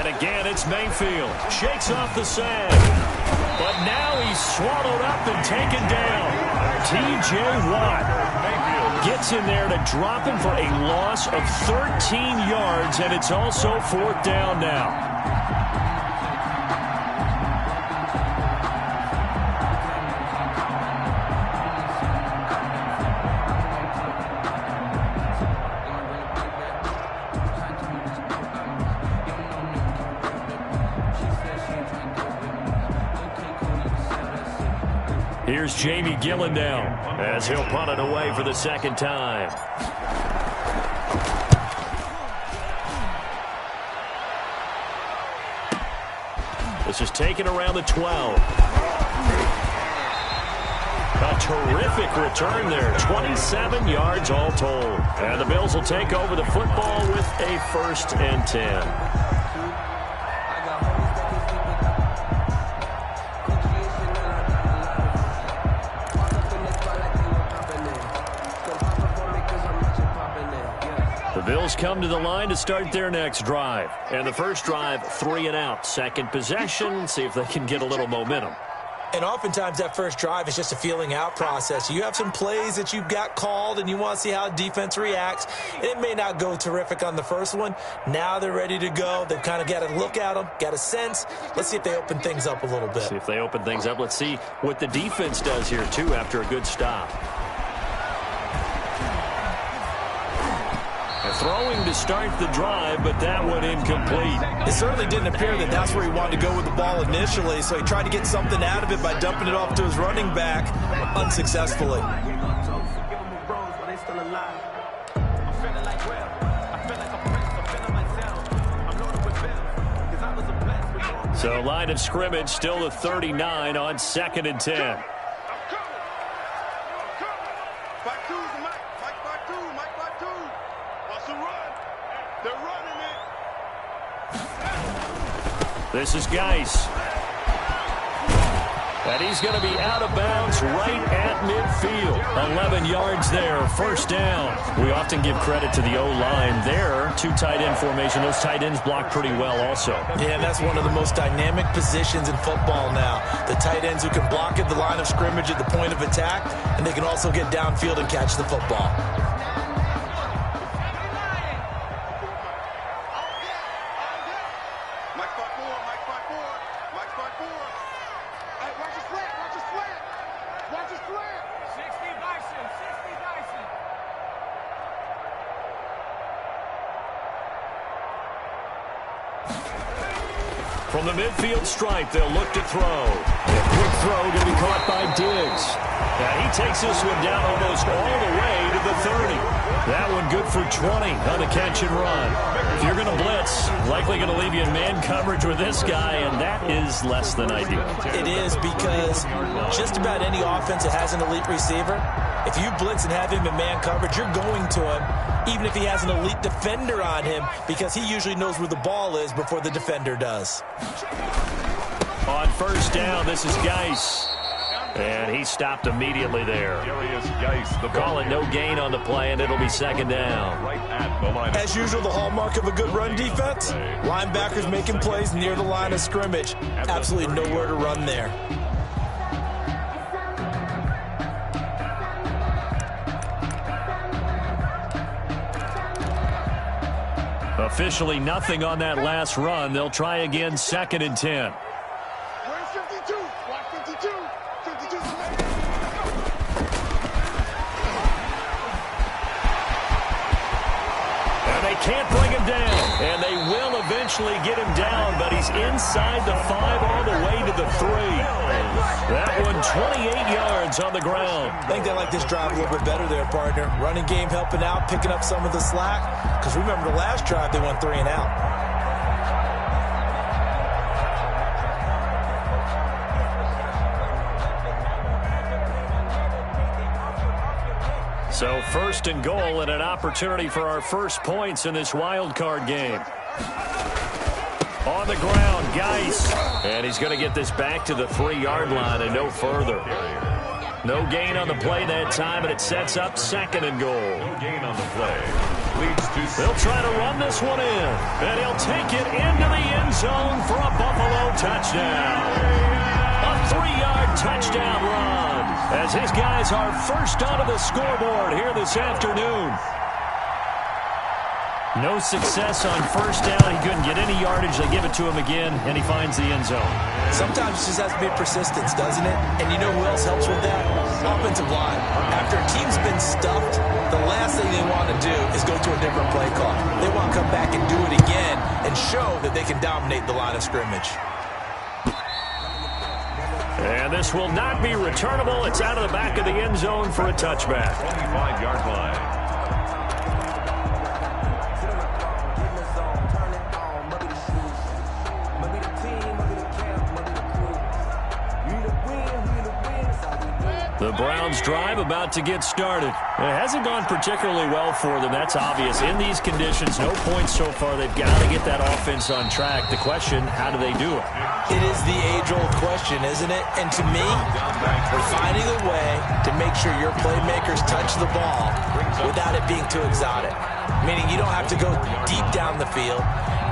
And again, it's Mayfield. Shakes off the sand. But now he's swallowed up and taken down. T.J. Watt gets in there to drop him for a loss of 13 yards, and it's also 4th down now. Here's Jamie Gillen now as he'll punt it away for the 2nd time. This is taken around the 12. A terrific return there. 27 yards all told. And the Bills will take over the football with a 1st and 10. Bills come to the line to start their next drive. And the first drive, 3 and out. Second possession, see if they can get a little momentum. And oftentimes that first drive is just a feeling out process. You have some plays that you've got called and you want to see how defense reacts. It may not go terrific on the first one. Now they're ready to go. They've kind of got to look at them, got a sense. Let's see if they open things up a little bit. See if they open things up. Let's see what the defense does here, too, after a good stop. Throwing to start the drive, but that one incomplete. It certainly didn't appear that that's where he wanted to go with the ball initially, so he tried to get something out of it by dumping it off to his running back unsuccessfully. So line of scrimmage still the 39 on 2nd and 10. This is Geis. And he's going to be out of bounds right at midfield. 11 yards there, 1st down. We often give credit to the O-line there. 2 tight end formation. Those tight ends block pretty well also. Yeah, and that's one of the most dynamic positions in football now. The tight ends who can block at the line of scrimmage at the point of attack, and they can also get downfield and catch the football. From the midfield stripe, they'll look to throw. A quick throw going to be caught by Diggs. And he takes this one down almost all the way to the 30. That one good for 20 on the catch and run. If you're going to blitz, likely going to leave you in man coverage with this guy, and that is less than ideal. It is, because just about any offense that has an elite receiver, if you blitz and have him in man coverage, you're going to him, even if he has an elite defender on him, because he usually knows where the ball is before the defender does. On 1st down, this is Geis. And he stopped immediately there. Call it no gain on the play, and it'll be 2nd down. As usual, the hallmark of a good run defense, linebackers making plays near the line of scrimmage. Absolutely nowhere to run there. Officially nothing on that last run. They'll try again, 2nd and 10. Where's 52? Block 52. 52. And they can't bring him down. And they will eventually get him down, but he's inside the 5 all the way to the 3. That one 28 yards on the ground. I think they like this drive a little bit better there, partner. Running game helping out, picking up some of the slack. Because remember the last drive, they went 3 and out. So 1st and goal and an opportunity for our first points in this wild card game. On the ground, Geis. And he's going to get this back to the 3-yard line and no further. No gain on the play that time, and it sets up 2nd and goal. No gain on the play. They'll try to run this one in, and he'll take it into the end zone for a Buffalo touchdown. A 3-yard touchdown run as his guys are first onto the scoreboard here this afternoon. No success on first down. He couldn't get any yardage. They give it to him again, and he finds the end zone. Sometimes it just has to be persistence, doesn't it? And you know who else helps with that? Offensive line. After a team's been stuffed, the last thing they want to do is go to a different play call. They want to come back and do it again and show that they can dominate the line of scrimmage. And this will not be returnable. It's out of the back of the end zone for a touchback. 25-yard line. The Browns' drive about to get started. It hasn't gone particularly well for them. That's obvious. In these conditions, no points so far. They've got to get that offense on track. The question, how do they do it? It is the age-old question, isn't it? And to me, we're finding a way to make sure your playmakers touch the ball without it being too exotic. Meaning you don't have to go deep down the field.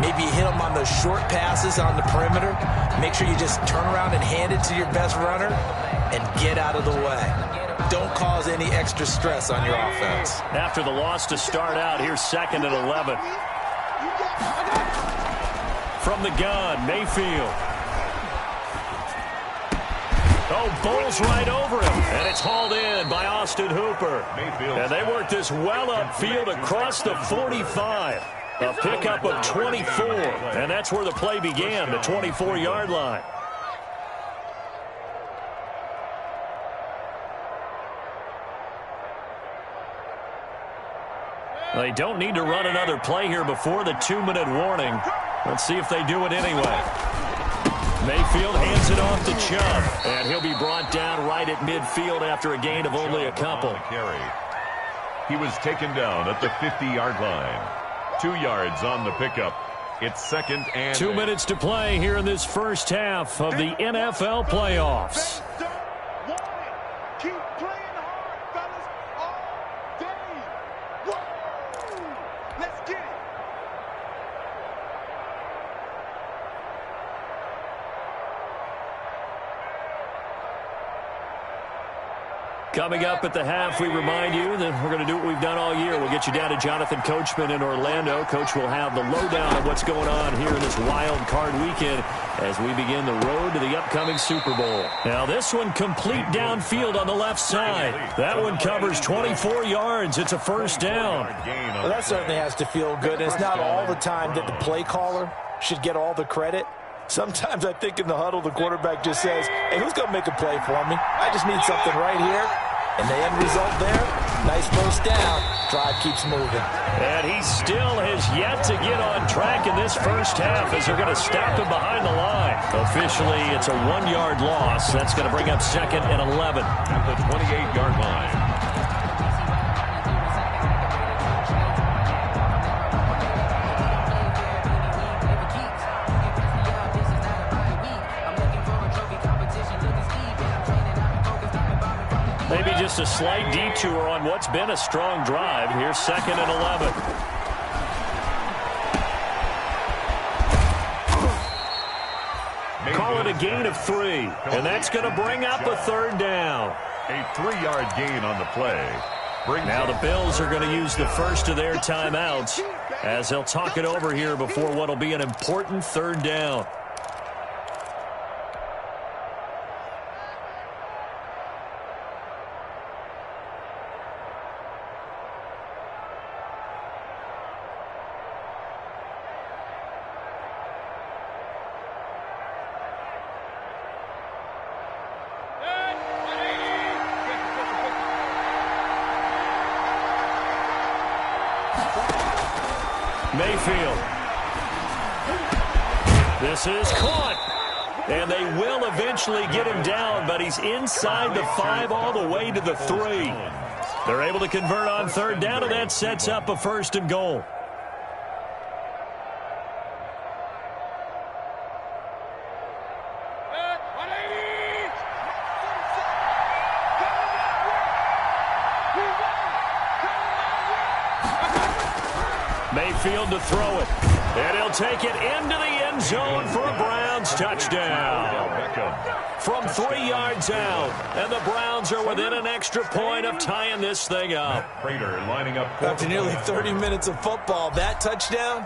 Maybe you hit them on those short passes on the perimeter. Make sure you just turn around and hand it to your best runner and get out of the way. Don't cause any extra stress on your offense. After the loss to start out, here's 2nd and 11. From the gun, Mayfield. Oh, bowls right over him, and it's hauled in by Austin Hooper. And they work this well upfield across the 45. A pickup of 24, and that's where the play began, the 24-yard line. They don't need to run another play here before the 2-minute warning. Let's see if they do it anyway. Mayfield hands it off to Chubb, and he'll be brought down right at midfield after a gain of only a couple. He was taken down at the 50-yard line. 2 yards on the pickup. It's 2nd and 2 minutes to play here in this first half of the NFL playoffs. Keep playing hard, fellas, all day. Whoa! Let's get it. Coming up at the half, we remind you that we're going to do what we've done all year. We'll get you down to Jonathan Coachman in Orlando. Coach will have the lowdown of what's going on here in this wild card weekend as we begin the road to the upcoming Super Bowl. Now this one complete downfield on the left side. That one covers 24 yards. It's a first down. Well, that certainly has to feel good. And it's not all the time that the play caller should get all the credit. Sometimes I think in the huddle, the quarterback just says, hey, who's going to make a play for me? I just need something right here. And the end result there, nice first down. Drive keeps moving. And he still has yet to get on track in this first half as they're going to stop him behind the line. Officially, it's a 1-yard loss. That's going to bring up 2nd and 11. At the 28-yard line. Maybe just a slight detour on what's been a strong drive. Here's 2nd and 11. Call it a gain of 3, and that's going to bring up a 3rd down. A 3-yard gain on the play. Now the Bills are going to use the first of their timeouts as they'll talk it over here before what will be an important 3rd down. Mayfield. This is caught. And they will eventually get him down, but he's inside the 5 all the way to the 3. They're able to convert on 3rd down, and that sets up a 1st and goal. Mayfield to throw it. And he'll take it into the end zone for a Browns touchdown. From 3 yards out. And the Browns are within an extra point of tying this thing up. Lining up after nearly 30 minutes of football, that touchdown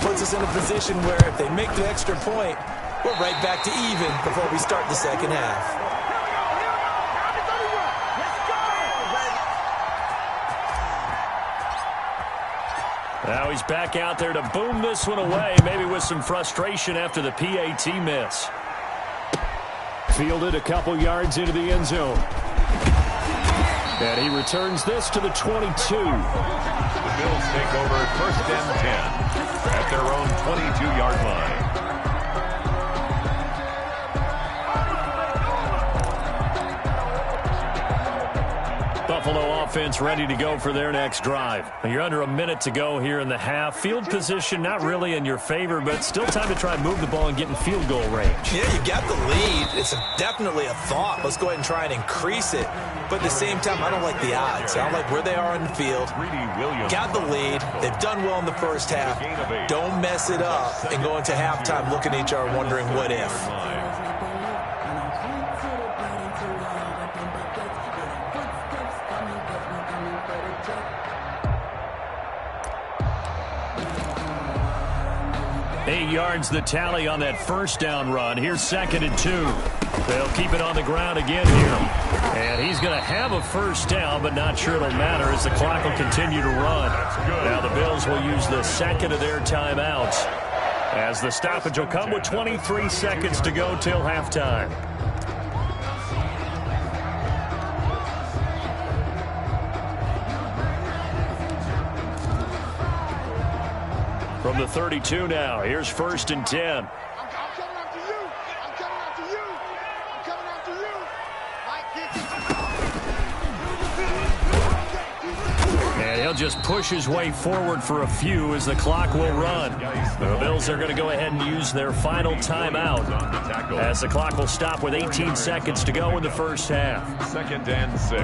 puts us in a position where if they make the extra point, we're right back to even before we start the second half. Now he's back out there to boom this one away, maybe with some frustration after the PAT miss. Fielded a couple yards into the end zone. And he returns this to the 22. The Bills take over 1st and 10 at their own 22-yard line. Buffalo offense ready to go for their next drive. You're under a minute to go here in the half. Field position not really in your favor, but still time to try and move the ball and get in field goal range. Yeah, you got the lead. It's definitely a thought. Let's go ahead and try and increase it. But at the same time, I don't like the odds. I don't like where they are in the field. Got the lead. They've done well in the first half. Don't mess it up and go into halftime looking at each other wondering what if. Eight yards the tally on that first down run. Here's 2nd and 2. They'll keep it on the ground again here. And he's going to have a first down, but not sure it'll matter as the clock will continue to run. Now the Bills will use the second of their timeouts as the stoppage will come with 23 seconds to go till halftime. From the 32 now, here's 1st and 10. I'm coming after you. I'm coming after you. I'm coming after you. Mike, And he'll just push his way forward for a few as the clock will run. The Bills are going to go ahead and use their final timeout as the clock will stop with 18 seconds to go in the first half. 2nd and 6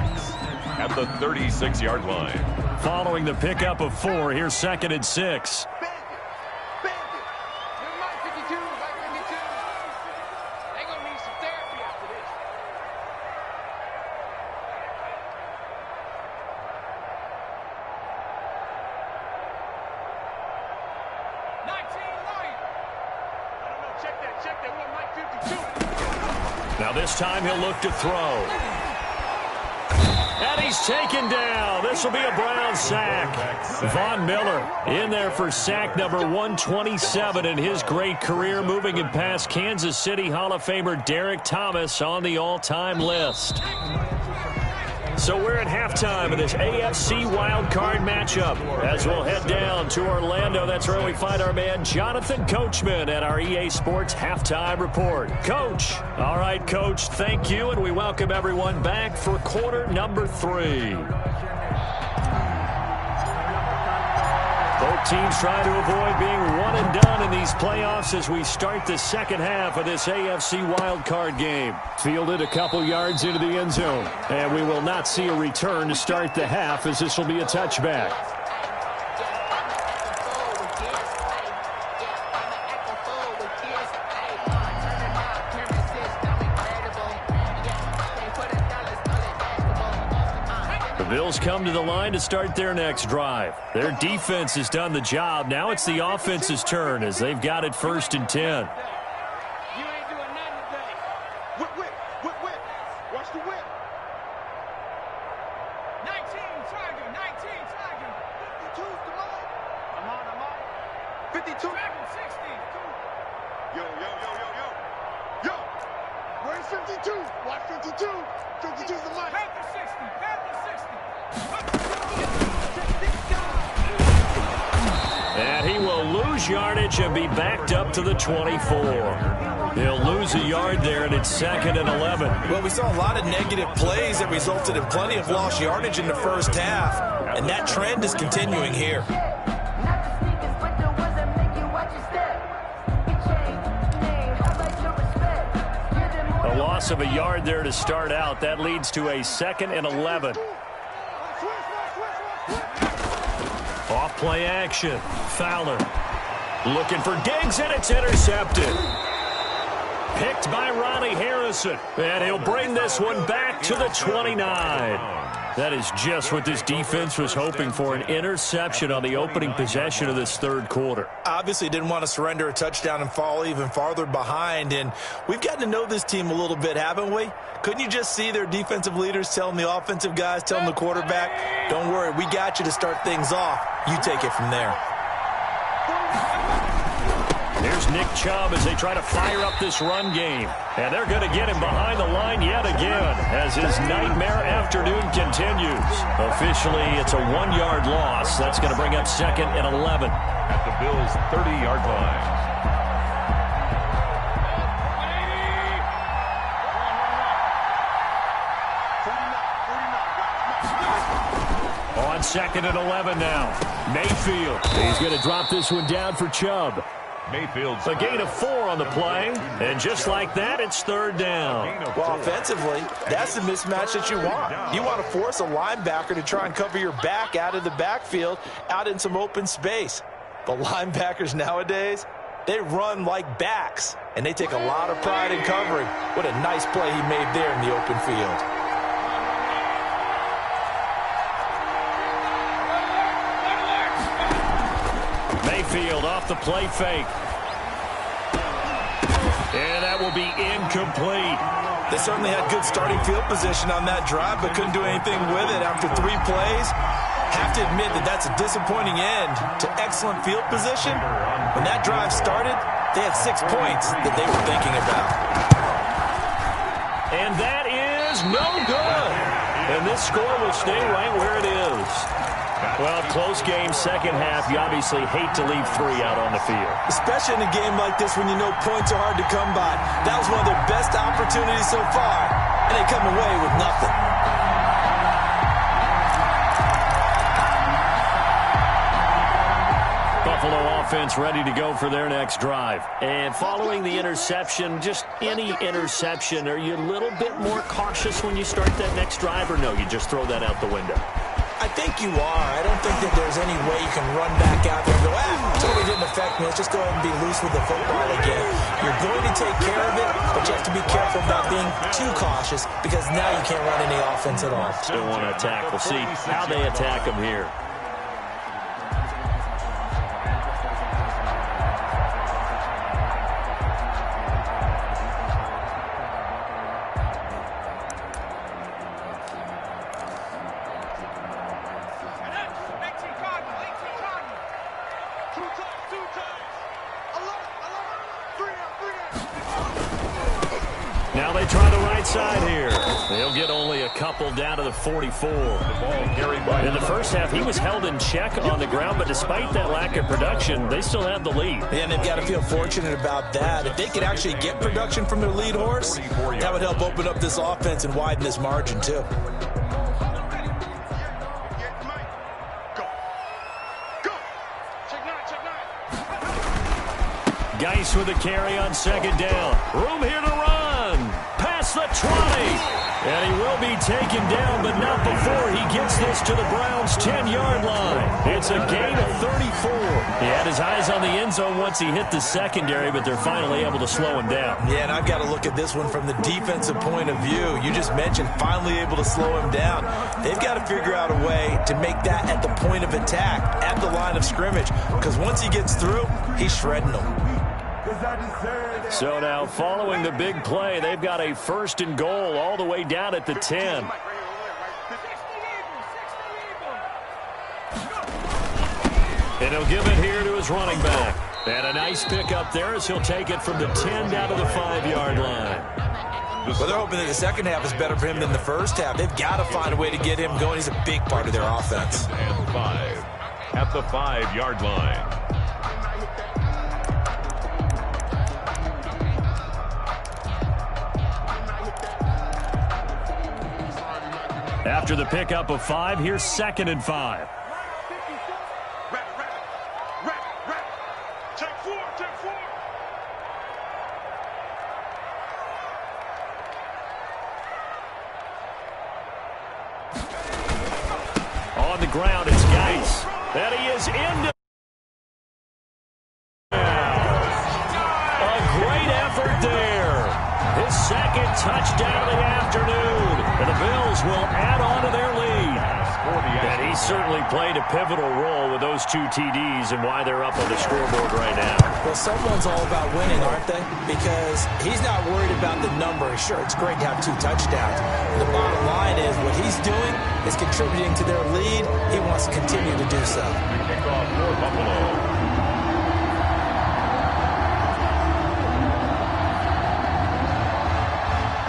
at the 36-yard line. Following the pickup of 4, here's 2nd and 6. Now this time he'll look to throw. And he's taken down. This will be a Brown sack. Von Miller in there for sack number 127 in his great career, moving it past Kansas City Hall of Famer Derek Thomas on the all-time list. So we're at halftime of this AFC Wildcard matchup as we'll head down to Orlando. That's where we find our man Jonathan Coachman at our EA Sports Halftime Report. Coach. All right, Coach, thank you, and we welcome everyone back for quarter number 3. Both teams trying to avoid being one and done in these playoffs as we start the second half of this AFC wildcard game. Fielded a couple yards into the end zone. And we will not see a return to start the half as this will be a touchback. The Bills come to the line to start their next drive. Their defense has done the job. Now it's the offense's turn as they've got it 1st and 10. you ain't doing nothing today. Whip. Watch the whip. 19, Tiger. 52, come on. I'm on. 52. 60. Yo. Where's 52? Watch 52. 52's the mic. Have the 60. And he will lose yardage and be backed up to the 24. He'll lose a yard there, and it's 2nd and 11. Well, we saw a lot of negative plays that resulted in plenty of lost yardage in the first half, and that trend is continuing here. A loss of a yard there to start out. That leads to a 2nd and 11. Off play action. Fowler looking for Diggs, and it's intercepted. Picked by Ronnie Harrison. And he'll bring this one back to the 29. That is just what this defense was hoping for, an interception on the opening possession of this third quarter. Obviously didn't want to surrender a touchdown and fall even farther behind. And we've gotten to know this team a little bit, haven't we? Couldn't you just see their defensive leaders telling the offensive guys, telling the quarterback, don't worry, we got you to start things off. You take it from there. Here's Nick Chubb as they try to fire up this run game. And they're going to get him behind the line yet again as his nightmare afternoon continues. Officially, it's a 1-yard loss. That's going to bring up 2nd and 11. At the Bills' 30-yard line. On 2nd and 11 now. Mayfield. He's going to drop this one down for Chubb. Mayfield's A gain of 4 on the play, and just like that, it's 3rd down. Well, offensively, that's the mismatch that you want. You want to force a linebacker to try and cover your back out of the backfield, out in some open space. The linebackers nowadays, they run like backs, and they take a lot of pride in covering. What a nice play he made there in the open field. Mayfield off the play fake. And that will be incomplete. They certainly had good starting field position on that drive, but couldn't do anything with it after 3 plays. Have to admit that that's a disappointing end to excellent field position. When that drive started, they had 6 points that they were thinking about. And that is no good. And this score will stay right where it is. Well, close game, second half. You obviously hate to leave 3 out on the field. Especially in a game like this when you know points are hard to come by. That was one of their best opportunities so far, and they come away with nothing. Buffalo offense ready to go for their next drive. And following the interception, just any interception, are you a little bit more cautious when you start that next drive, or no, you just throw that out the window? I think you are. I don't think that there's any way you can run back out there and go, totally didn't affect me. Let's just go ahead and be loose with the football again. You're going to take care of it, but you have to be careful about being too cautious because now you can't run any offense at all. Still want to attack. We'll see how they attack them here. Now they try the right side here. They'll get only a couple down to the 44. In the first half, he was held in check on the ground, but despite that lack of production, they still have the lead. And they've got to feel fortunate about that. If they could actually get production from their lead horse, that would help open up this offense and widen this margin, too. Geis with a carry on 2nd down. Room here to run. Past the 20. And he will be taken down, but not before he gets this to the Browns' 10-yard line. It's a gain of 34. He had his eyes on the end zone once he hit the secondary, but they're finally able to slow him down. Yeah, and I've got to look at this one from the defensive point of view. You just mentioned finally able to slow him down. They've got to figure out a way to make that at the point of attack, at the line of scrimmage, because once he gets through, he's shredding them. So now, following the big play, they've got a 1st and goal all the way down at the 10. And he'll give it here to his running back. And a nice pick up there as he'll take it from the 10 down to the 5-yard line. Well, they're hoping that the second half is better for him than the first half. They've got to find a way to get him going. He's a big part of their offense. And 5 at the 5-yard line. After the pickup of 5, here's 2nd and 5. On the ground, it's Geis. And he is is into a great effort there. His second touchdown of the afternoon. And the Bills will add on to their lead. And he certainly played a pivotal role with those 2 TDs and why they're up on the scoreboard right now. Well, someone's all about winning, aren't they? Because he's not worried about the number. Sure, it's great to have 2 touchdowns. The bottom line is what he's doing is contributing to their lead. He wants to continue to do so. The kickoff for Buffalo.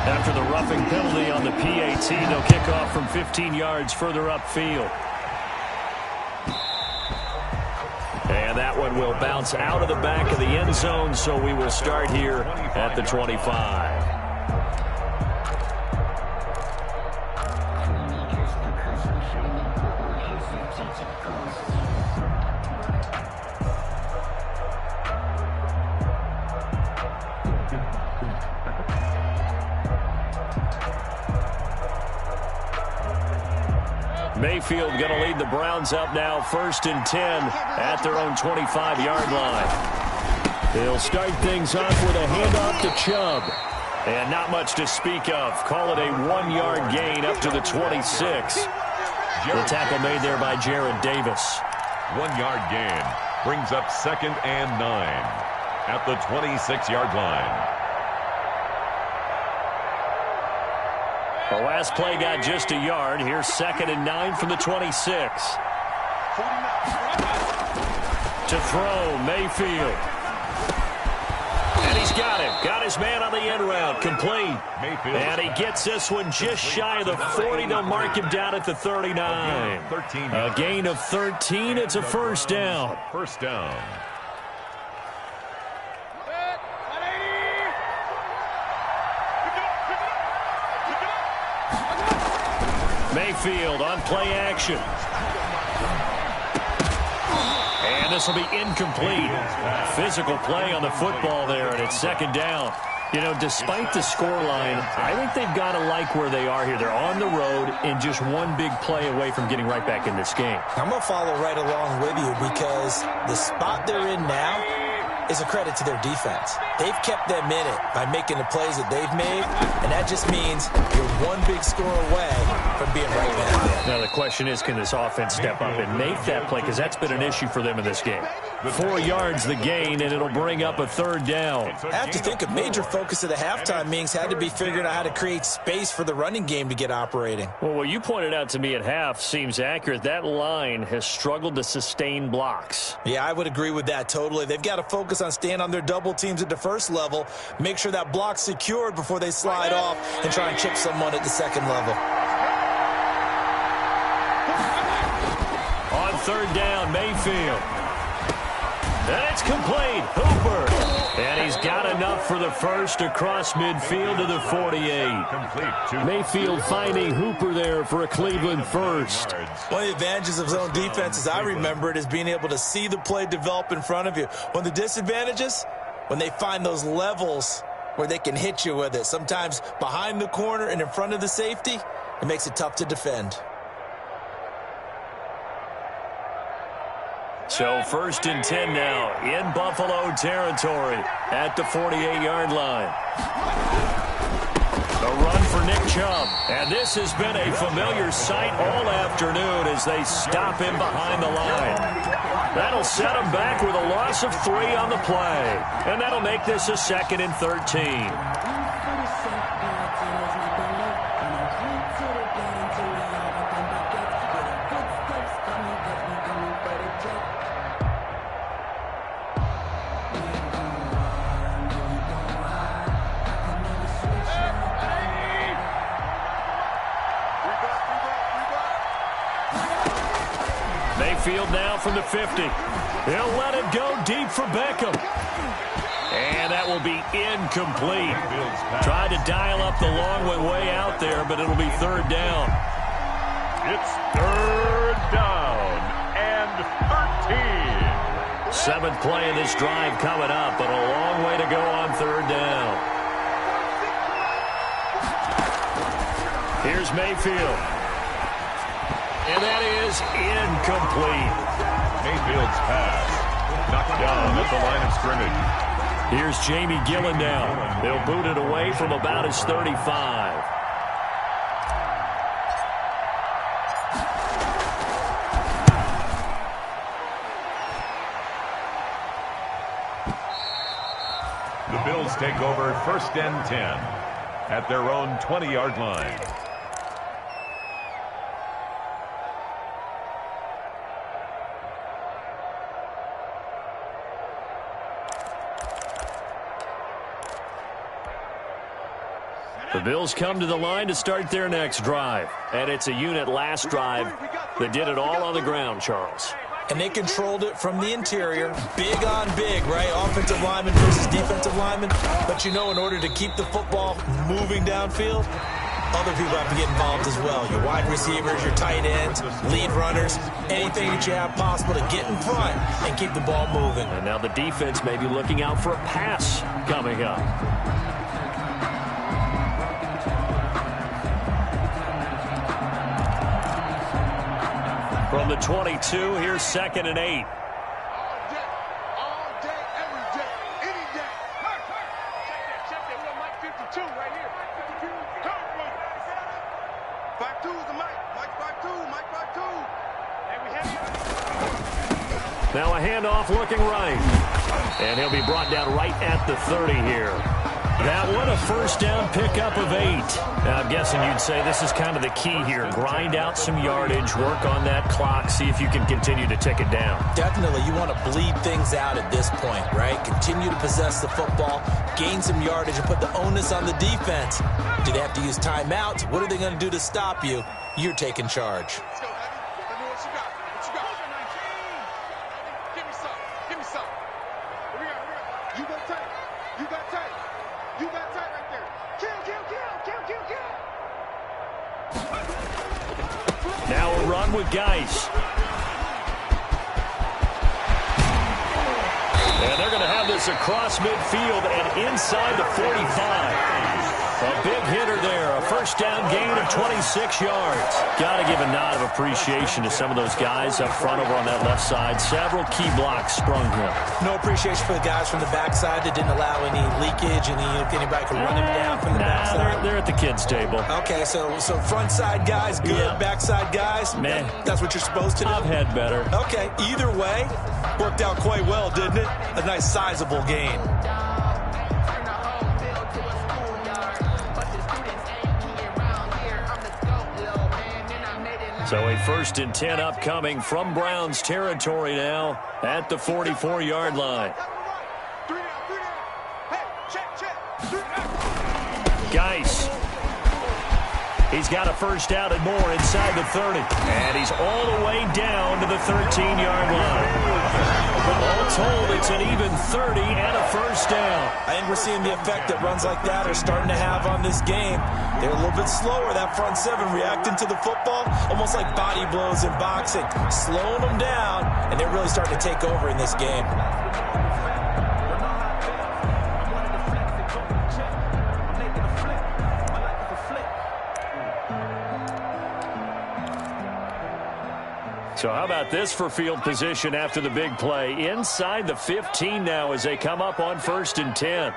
After the roughing penalty on the PAT, they'll kick off from 15 yards further upfield. And that one will bounce out of the back of the end zone, so we will start here at the 25. Mayfield going to lead the Browns up now, 1st and 10 at their own 25-yard line. They'll start things off with a handoff to Chubb. And not much to speak of. Call it a 1-yard gain up to the 26. The tackle made there by Jared Davis. 1-yard gain brings up 2nd and 9 at the 26-yard line. The last play got just a yard. Here's 2nd and 9 from the 26. To throw, Mayfield. And he's got him. Got his man on the end route. Complete. Mayfield. And he gets this one just shy of the 40. They'll mark him down at the 39. A gain of 13. It's a first down. First down. Mayfield on play action. And this will be incomplete. Physical play on the football there, and it's 2nd down. You know, despite the scoreline, I think they've got to like where they are here. They're on the road and just one big play away from getting right back in this game. I'm going to follow right along with you because the spot they're in now is a credit to their defense. They've kept them in it by making the plays that they've made, and that just means you're one big score away from being right back there. Now the question is, can this offense step up and make that play? Because that's been an issue for them in this game. 4 yards the gain, and it'll bring up a 3rd down. I have to think a major focus of the halftime meetings had to be figuring out how to create space for the running game to get operating. Well, what you pointed out to me at half seems accurate. That line has struggled to sustain blocks. Yeah, I would agree with that totally. They've got to focus on staying on their double teams at the first level, make sure that block's secured before they slide off and try and chip someone at the 2nd level. On 3rd down, Mayfield. And it's complete. Hooper. And he's got enough for the first across midfield to the 48. Mayfield finding Hooper there for a Cleveland first. One of the advantages of zone defense, as I remember it, is being able to see the play develop in front of you. One of the disadvantages, when they find those levels where they can hit you with it. Sometimes behind the corner and in front of the safety, it makes it tough to defend. So 1st and 10 now in Buffalo territory at the 48-yard line. A run for Nick Chubb. And this has been a familiar sight all afternoon as they stop him behind the line. That'll set him back with a loss of 3 on the play. And that'll make this a 2nd and 13. Mayfield now from the 50. He'll let it go deep for Beckham. And that will be incomplete. Tried to dial up the long way out there, but it'll be 3rd down. It's 3rd down and 13. 7th play of this drive coming up, but a long way to go on 3rd down. Here's Mayfield. And that is incomplete. Mayfield's pass knocked down at the line of scrimmage. Here's Jamie Gillen now. They'll boot it away from about his 35. The Bills take over 1st and 10 at their own 20-yard line. The Bills come to the line to start their next drive. And it's a unit last drive that did it all on the ground, Charles. And they controlled it from the interior. Big on big, right? Offensive lineman versus defensive lineman. But you know, in order to keep the football moving downfield, other people have to get involved as well. Your wide receivers, your tight ends, lead runners, anything that you have possible to get in front and keep the ball moving. And now the defense may be looking out for a pass coming up. From the 22, here's 2nd and 8. All day, every day, any day. Check that. We're Mike 52 right here. 5-2 is the Mike. Mike 5-2. Mike 5-2. And we have it. Now a handoff looking right. And he'll be brought down right at the 30 here. That one, a first down pickup of 8. Now, I'm guessing you'd say this is kind of the key here. Grind out some yardage, work on that clock, see if you can continue to tick it down. Definitely, you want to bleed things out at this point, right? Continue to possess the football, gain some yardage, and put the onus on the defense. Do they have to use timeouts? What are they going to do to stop you? You're taking charge. Let's go, Eddie. Let me what you got. What you got? Give me some. Give me some. Here we go. You got tight. You got tight. You got tight right there. Kill. Now a run with Geis. And they're going to have this across midfield and inside the 45. A big hitter there. A first down gain of 26 yards. Got to give a nod of appreciation to some of those guys up front over on that left side. Several key blocks sprung him. No appreciation for the guys from the backside that didn't allow any leakage and anybody could run him down from the backside. They're at the kids' table. Okay, so front side guys, good. Yeah. Backside guys, man, that's what you're supposed to do. I've had better. Okay, either way, worked out quite well, didn't it? A nice sizable gain. So a 1st and 10 upcoming from Browns territory now at the 44-yard line. Geis. He's got a first down and more inside the 30. And he's all the way down to the 13-yard line. All told, it's an even 30 and a first down. I think we're seeing the effect that runs like that are starting to have on this game. They're a little bit slower, that front seven, reacting to the football, almost like body blows in boxing, slowing them down, and they're really starting to take over in this game. So how about this for field position after the big play? Inside the 15 now as they come up on 1st and 10.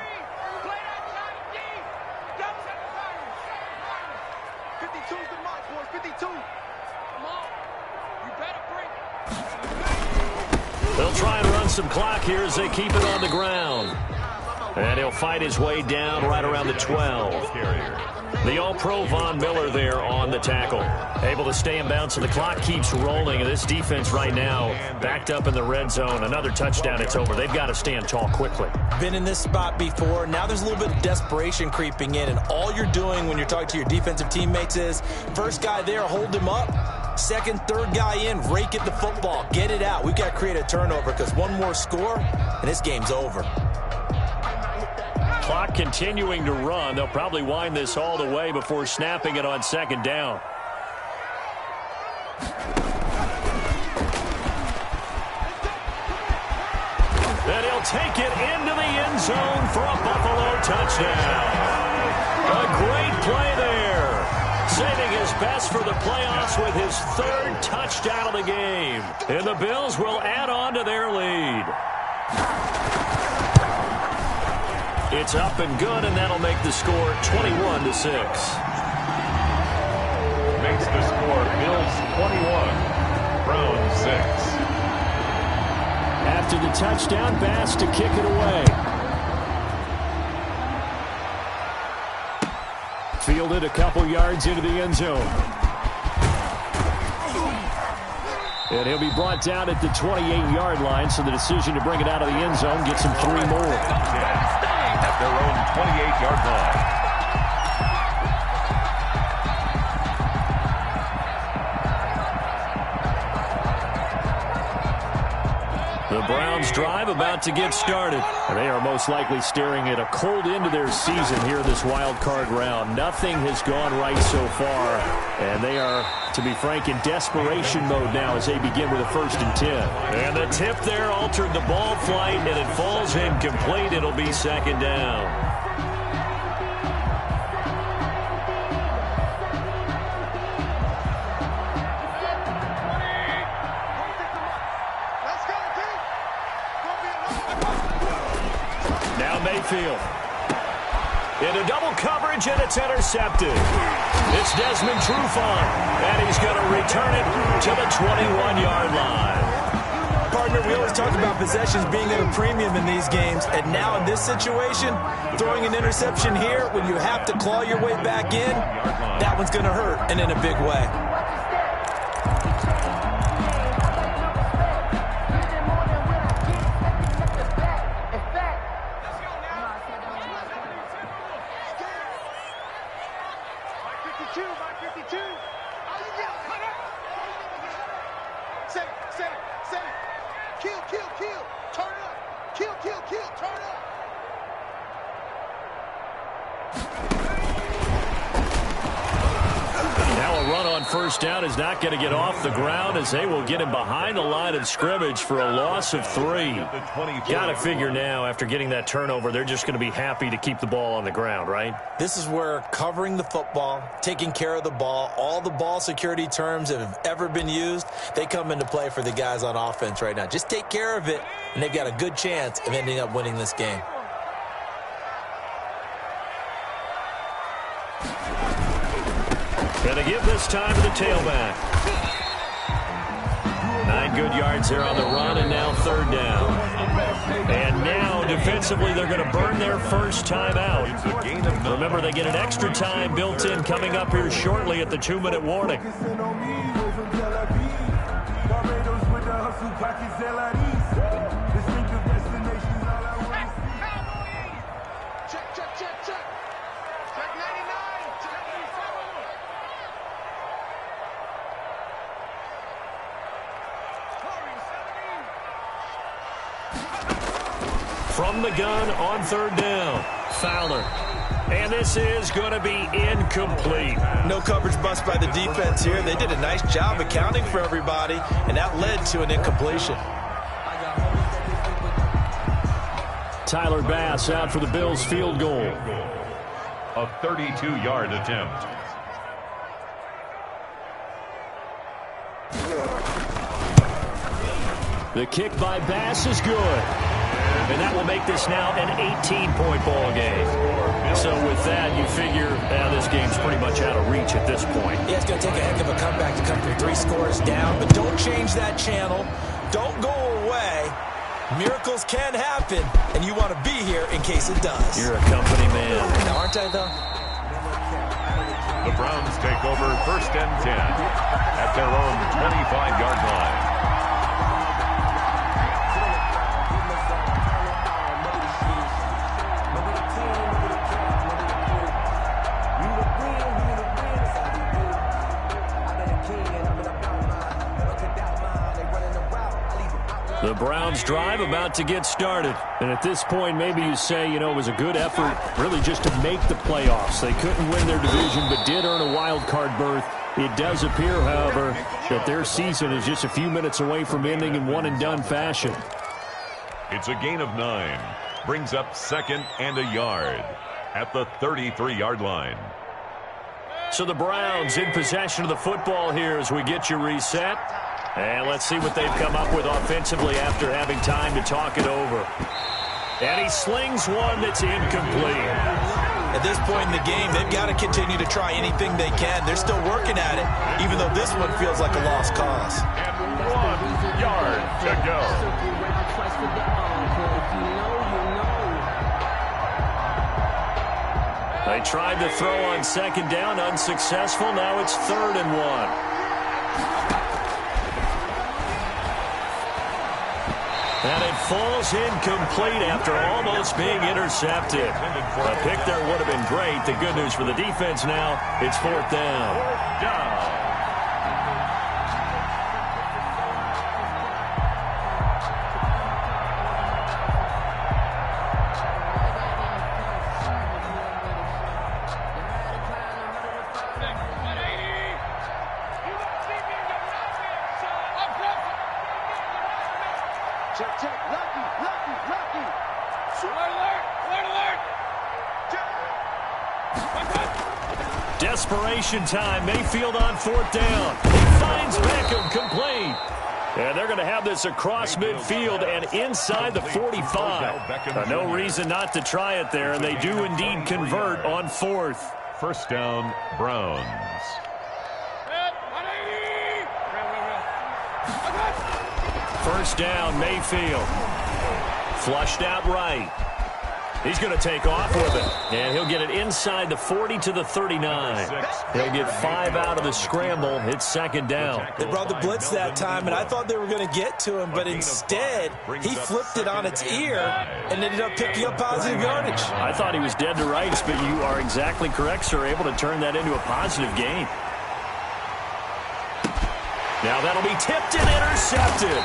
52's the mark, boys. 52. Come on. You better bring it. They'll try and run some clock here as they keep it on the ground. And he'll fight his way down right around the 12. The All-Pro Von Miller there on the tackle. Able to stay in bounds, so the clock keeps rolling. And this defense right now backed up in the red zone. Another touchdown, it's over. They've got to stand tall quickly. Been in this spot before. Now there's a little bit of desperation creeping in. And all you're doing when you're talking to your defensive teammates is, first guy there, hold him up. Second, third guy in, rake at the football. Get it out. We've got to create a turnover because one more score, and this game's over. Clock continuing to run. They'll probably wind this all the way before snapping it on 2nd down. Then he'll take it into the end zone for a Buffalo touchdown. A great play there. saving his best for the playoffs with his third touchdown of the game. And the Bills will add on to their lead. It's up and good, and that'll make the score 21-6. Makes the score Bills 21, Browns 6. After the touchdown, Bass to kick it away. Fielded a couple yards into the end zone. And he'll be brought down at the 28-yard line, so the decision to bring it out of the end zone gets him 3 more. At their own 28-yard line. The Browns drive about to get started. They are most likely staring at a cold end to their season here this wild card round. Nothing has gone right so far, and they are, to be frank, in desperation mode now as they begin with a 1st and 10. And the tip there altered the ball flight, and it falls incomplete. It'll be 2nd down. Mayfield into double coverage, and it's intercepted. It's Desmond Trufant, and he's going to return it to the 21-yard line. Partner, we always talk about possessions being at a premium in these games, and now in this situation, throwing an interception here when you have to claw your way back in, that one's going to hurt, and in a big way. First down is not going to get off the ground as they will get him behind the line of scrimmage for a loss of 3. Got to figure now, after getting that turnover, they're just going to be happy to keep the ball on the ground, right? This is where covering the football, taking care of the ball, all the ball security terms that have ever been used, they come into play for the guys on offense right now. Just take care of it, and they've got a good chance of ending up winning this game. Going to give this time to the tailback. 9 good yards there on the run, and now 3rd down. And now, defensively, they're going to burn their first time out. Remember, they get an extra time built in coming up here shortly at the 2-minute warning. From the gun on 3rd down, Fowler. And this is going to be incomplete. No coverage bust by the defense here. They did a nice job accounting for everybody, and that led to an incompletion. Tyler Bass out for the Bills field goal. A 32-yard attempt. The kick by Bass is good. And that will make this now an 18-point ball game. So with that, you figure this game's pretty much out of reach at this point. Yeah, it's going to take a heck of a comeback to come from 3 scores down. But don't change that channel. Don't go away. Miracles can happen, and you want to be here in case it does. You're a company man. Now, aren't I, though? The Browns take over 1st and 10 at their own 25-yard line. The Browns drive about to get started. And at this point, maybe you say, it was a good effort really just to make the playoffs. They couldn't win their division but did earn a wild card berth. It does appear, however, that their season is just a few minutes away from ending in one-and-done fashion. It's a gain of 9. Brings up 2nd and a yard at the 33-yard line. So the Browns in possession of the football here as we get you reset. And let's see what they've come up with offensively after having time to talk it over. And he slings one that's incomplete. At this point in the game, they've got to continue to try anything they can. They're still working at it, even though this one feels like a lost cause. And 1 yard to go. They tried to throw on second down, unsuccessful. Now it's 3rd and 1. And it falls incomplete after almost being intercepted. A pick there would have been great. The good news for the defense now, it's 4th down. 4th down. Check. Lucky. Alert. Desperation time. Mayfield on 4th down. He finds Beckham complete. And they're going to have this across midfield and inside the 45. No reason not to try it there, and they do indeed convert on 4th. 1st down, Browns. First down, Mayfield. Flushed out right. He's going to take off with it. And he'll get it inside the 40 to the 39. He'll get 5 out of the scramble. It's 2nd down. They brought the blitz that time, and I thought they were going to get to him, but instead, he flipped it on its ear and ended up picking up positive yardage. I thought he was dead to rights, but you are exactly correct, sir. Able to turn that into a positive gain. Now that'll be tipped and intercepted.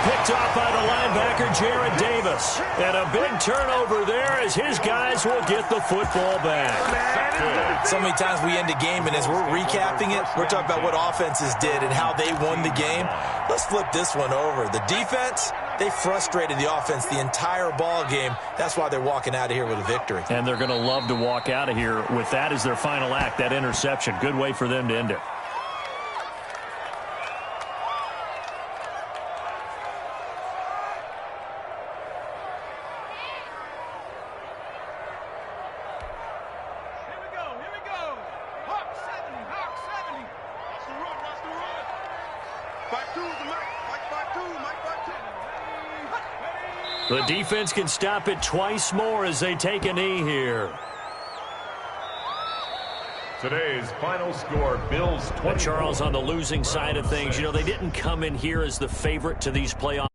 Picked off by the linebacker, Jared Davis. And a big turnover there as his guys will get the football back. So many times we end a game, and as we're recapping it, we're talking about what offenses did and how they won the game. Let's flip this one over. The defense, they frustrated the offense the entire ball game. That's why they're walking out of here with a victory. And they're going to love to walk out of here with that as their final act, that interception. Good way for them to end it. The defense can stop it twice more as they take a knee here. Today's final score, Bills 20. Charles, on the losing side of things, you know, they didn't come in here as the favorite to these playoffs.